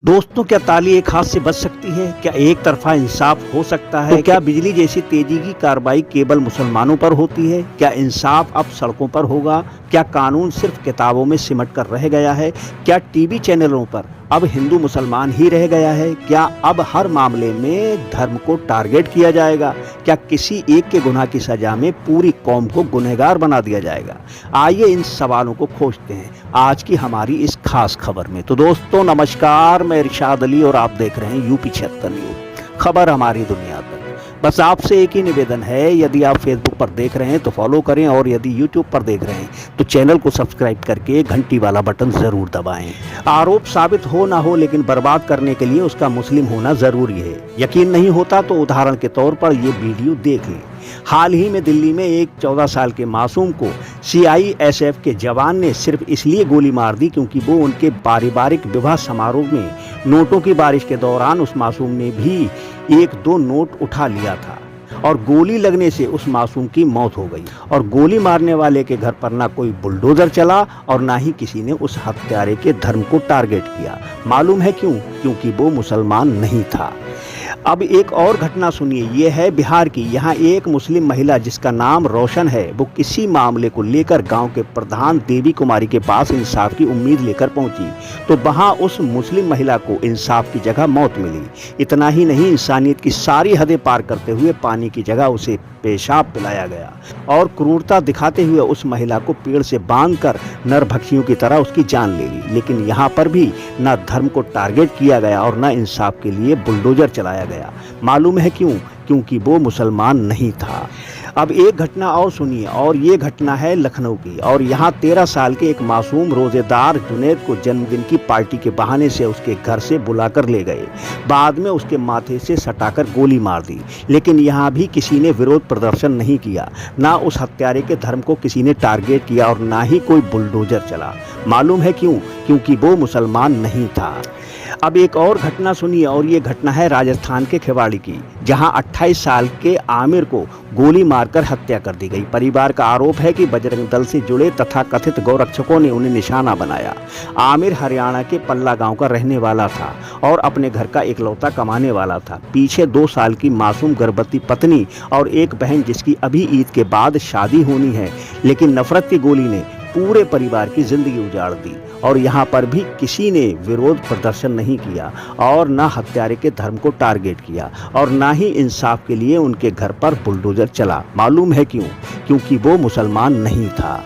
दोस्तों, क्या ताली एक हाथ से बच सकती है? क्या एक तरफा इंसाफ हो सकता है? तो क्या बिजली जैसी तेजी की कार्रवाई केवल मुसलमानों पर होती है? क्या इंसाफ अब सड़कों पर होगा? क्या कानून सिर्फ किताबों में सिमट कर रह गया है? क्या टीवी चैनलों पर अब हिंदू मुसलमान ही रह गया है? क्या अब हर मामले में धर्म को टारगेट किया जाएगा? क्या किसी एक के गुनाह की सजा में पूरी कौम को गुनहगार बना दिया जाएगा? आइए इन सवालों को खोजते हैं आज की हमारी इस खास खबर में। तो दोस्तों नमस्कार, मैं इरशाद अली और आप देख रहे हैं यूपी 76 न्यूज, खबर हमारी दुनिया तक। बस आपसे एक ही निवेदन है, यदि आप फेसबुक पर देख रहे हैं तो फॉलो करें और यदि यूट्यूब पर देख रहे हैं तो चैनल को सब्सक्राइब करके घंटी वाला बटन जरूर दबाएं। आरोप साबित हो ना हो, लेकिन बर्बाद करने के लिए उसका मुस्लिम होना जरूरी है। यकीन नहीं होता तो उदाहरण के तौर पर ये वीडियो देख लें। हाल ही में दिल्ली में एक 14 साल के मासूम को सीआईएसएफ के जवान ने सिर्फ इसलिए गोली मार दी क्योंकि वो उनके पारिवारिक विवाह समारोह में नोटों की बारिश के दौरान उस मासूम ने भी एक दो नोट उठा लिया था और गोली लगने से उस मासूम की मौत हो गई। और गोली मारने वाले के घर पर ना कोई बुलडोजर चला और ना ही किसी ने उस हत्यारे के धर्म को टारगेट किया। मालूम है क्यों? क्योंकि वो मुसलमान नहीं था। अब एक और घटना सुनिए, ये है बिहार की। यहाँ एक मुस्लिम महिला जिसका नाम रोशन है, वो किसी मामले को लेकर गांव के प्रधान देवी कुमारी के पास इंसाफ की उम्मीद लेकर पहुंची तो वहां उस मुस्लिम महिला को इंसाफ की जगह मौत मिली। इतना ही नहीं, इंसानियत की सारी हदें पार करते हुए पानी की जगह उसे पेशाब पिलाया गया और क्रूरता दिखाते हुए उस महिला को पेड़ से बांधकर नरभक्षियों की तरह उसकी जान ले ली। लेकिन यहाँ पर भी न धर्म को टारगेट किया गया और न इंसाफ के लिए बुलडोजर चलाया गया। मालूम है क्यों? क्योंकि वो मुसलमान नहीं था। अब एक घटना और सुनिए, और ये घटना है लखनऊ की। और यहाँ 13 साल के एक मासूम रोजेदार जुनैद को जन्मदिन की पार्टी के बहाने से उसके घर से बुलाकर ले गए। बाद में उसके माथे से सटाकर गोली मार दी। लेकिन यहाँ भी किसी ने विरोध प्रदर्शन नहीं किया, ना उस हत्यारे के धर्म को किसी ने टारगेट किया और ना ही कोई बुलडोजर चला। मालूम है क्यों? क्योंकि वो मुसलमान नहीं था। अब एक और घटना सुनिए, और ये घटना है राजस्थान के खिवाड़ी की, जहां 28 साल के आमिर को गोली मारकर हत्या कर दी गई। परिवार का आरोप है कि बजरंग दल से जुड़े तथा कथित गौरक्षकों ने उन्हें निशाना बनाया। आमिर हरियाणा के पल्ला गांव का रहने वाला था और अपने घर का इकलौता कमाने वाला था। पीछे 2 साल की मासूम गर्भवती पत्नी और एक बहन जिसकी अभी ईद के बाद शादी होनी है। लेकिन नफरत की गोली ने पूरे परिवार की जिंदगी उजाड़ दी और यहाँ पर भी किसी ने विरोध प्रदर्शन नहीं किया और न हत्यारे के धर्म को टारगेट किया और ना ही इंसाफ के लिए उनके घर पर बुलडोजर चला। मालूम है क्यों? क्योंकि वो मुसलमान नहीं था।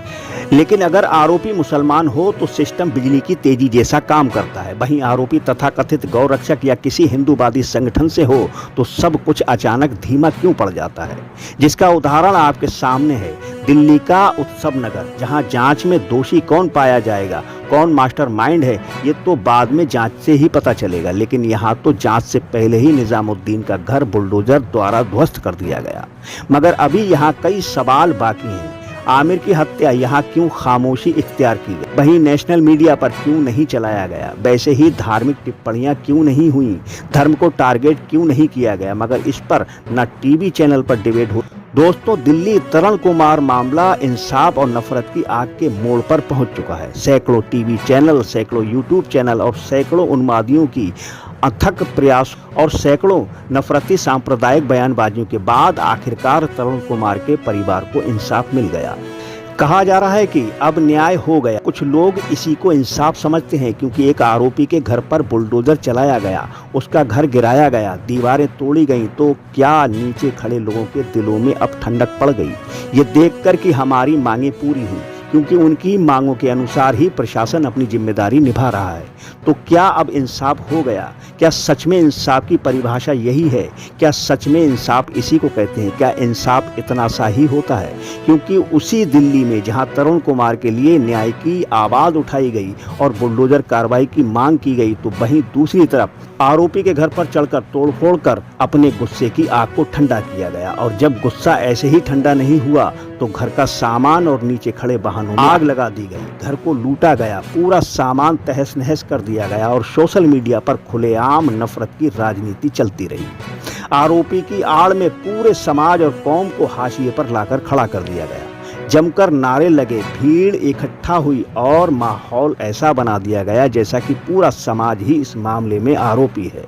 लेकिन अगर आरोपी मुसलमान हो तो सिस्टम बिजली की तेजी जैसा काम करता है। वहीं आरोपी तथाकथित गौरक्षक या किसी हिंदूवादी संगठन से हो तो सब कुछ अचानक धीमा क्यों पड़ जाता है? जिसका उदाहरण आपके सामने है, दिल्ली का उत्सव नगर, जहां जांच में दोषी कौन पाया जाएगा, कौन मास्टरमाइंड है, ये तो बाद में जांच से ही पता चलेगा। लेकिन यहाँ तो जांच से पहले ही निजामुद्दीन का घर बुलडोजर द्वारा ध्वस्त कर दिया गया। मगर अभी यहाँ कई सवाल बाकी हैं। आमिर की हत्या यहाँ क्यों खामोशी इख्तियार की गई? वहीं नेशनल मीडिया पर क्यों नहीं चलाया गया? वैसे ही धार्मिक टिप्पणियां क्यों नहीं हुई? धर्म को टारगेट क्यों नहीं किया गया? मगर इस पर न टीवी चैनल पर डिबेट हो। दोस्तों, दिल्ली तरण कुमार मामला इंसाफ और नफरत की आग के मोड़ पर पहुंच चुका है। सैकड़ों टीवी चैनल, सैकड़ों यूट्यूब चैनल और सैकड़ों उन्मादियों की अथक प्रयास और सैकड़ों नफरती सांप्रदायिक बयानबाजियों के बाद आखिरकार तरुण कुमार के परिवार को इंसाफ मिल गया। कहा जा रहा है कि अब न्याय हो गया। कुछ लोग इसी को इंसाफ समझते हैं, क्योंकि एक आरोपी के घर पर बुलडोजर चलाया गया, उसका घर गिराया गया, दीवारें तोड़ी गईं, तो क्या नीचे खड़े लोगों के दिलों में अब ठंडक पड़ गई ये देखकर कि हमारी मांगें पूरी हुई, क्योंकि उनकी मांगों के अनुसार ही प्रशासन अपनी जिम्मेदारी निभा रहा है। तो क्या अब इंसाफ हो गया? क्या सच में इंसाफ की परिभाषा यही है? क्या सच में इंसाफ इसी को कहते हैं? क्या इंसाफ इतना सा ही होता है? क्योंकि उसी दिल्ली में जहां तरुण कुमार के लिए न्याय की आवाज उठाई गई और बुलडोजर कार्रवाई की मांग की गई, तो वहीं दूसरी तरफ आरोपी के घर पर चढ़कर तोड़फोड़ कर अपने गुस्से की आग को ठंडा किया गया। और जब गुस्सा ऐसे ही ठंडा नहीं हुआ तो घर का सामान और नीचे खड़े वाहनों में आग लगा दी गई, घर को लूटा गया, पूरा सामान तहस नहस कर दिया गया और सोशल मीडिया पर खुलेआम नफरत की राजनीति चलती रही। आरोपी की आड़ में पूरे समाज और कौम को हाशिए पर लाकर खड़ा कर दिया गया। जमकर नारे लगे, भीड़ इकट्ठा हुई और माहौल ऐसा बना दिया गया जैसा कि पूरा समाज ही इस मामले में आरोपी है।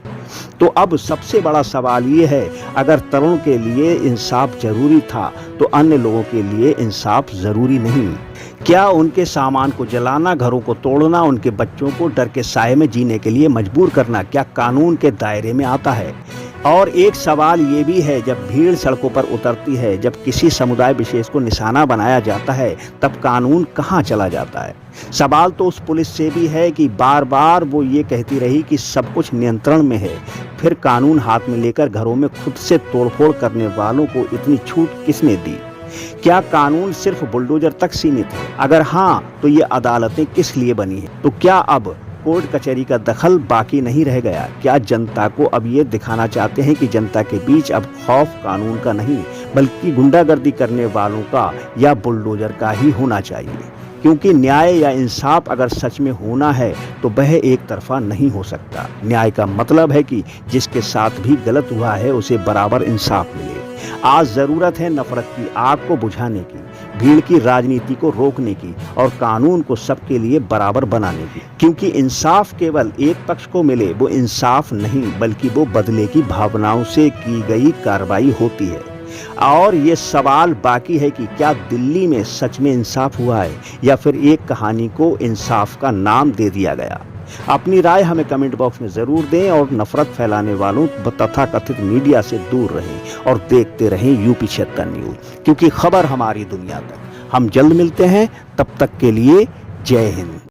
तो अब सबसे बड़ा सवाल ये है, अगर तरुण के लिए इंसाफ जरूरी था तो अन्य लोगों के लिए इंसाफ जरूरी नहीं? क्या उनके सामान को जलाना, घरों को तोड़ना, उनके बच्चों को डर के साए में जीने के लिए मजबूर करना क्या कानून के दायरे में आता है? और एक सवाल ये भी है, जब भीड़ सड़कों पर उतरती है, जब किसी समुदाय विशेष को निशाना बनाया जाता है, तब कानून कहाँ चला जाता है? सवाल तो उस पुलिस से भी है कि बार बार वो ये कहती रही कि सब कुछ नियंत्रण में है, फिर कानून हाथ में लेकर घरों में खुद से तोड़फोड़ करने वालों को इतनी छूट किसने दी? क्या कानून सिर्फ बुलडोजर तक सीमित है? अगर हाँ, तो ये अदालतें किस लिए बनी हैं? तो क्या अब कोर्ट कचहरी का दखल बाकी नहीं रह गया? क्या जनता को अब ये दिखाना चाहते हैं कि जनता के बीच अब खौफ कानून का नहीं, बल्कि गुंडागर्दी करने वालों का या बुलडोजर का ही होना चाहिए? क्योंकि न्याय या इंसाफ अगर सच में होना है तो वह एक तरफा नहीं हो सकता। न्याय का मतलब है कि जिसके साथ भी गलत हुआ है उसे बराबर इंसाफ मिले। आज जरूरत है नफरत की आग को बुझाने की, भीड़ की राजनीति को रोकने की और कानून को सबके लिए बराबर बनाने की। क्योंकि इंसाफ केवल एक पक्ष को मिले वो इंसाफ नहीं, बल्कि वो बदले की भावनाओं से की गई कार्रवाई होती है। और ये सवाल बाकी है कि क्या दिल्ली में सच में इंसाफ हुआ है या फिर एक कहानी को इंसाफ का नाम दे दिया गया? अपनी राय हमें कमेंट बॉक्स में जरूर दें और नफरत फैलाने वालों तथा कथित मीडिया से दूर रहें और देखते रहें यूपी 76 न्यूज, क्योंकि खबर हमारी दुनिया तक। हम जल्द मिलते हैं, तब तक के लिए जय हिंद।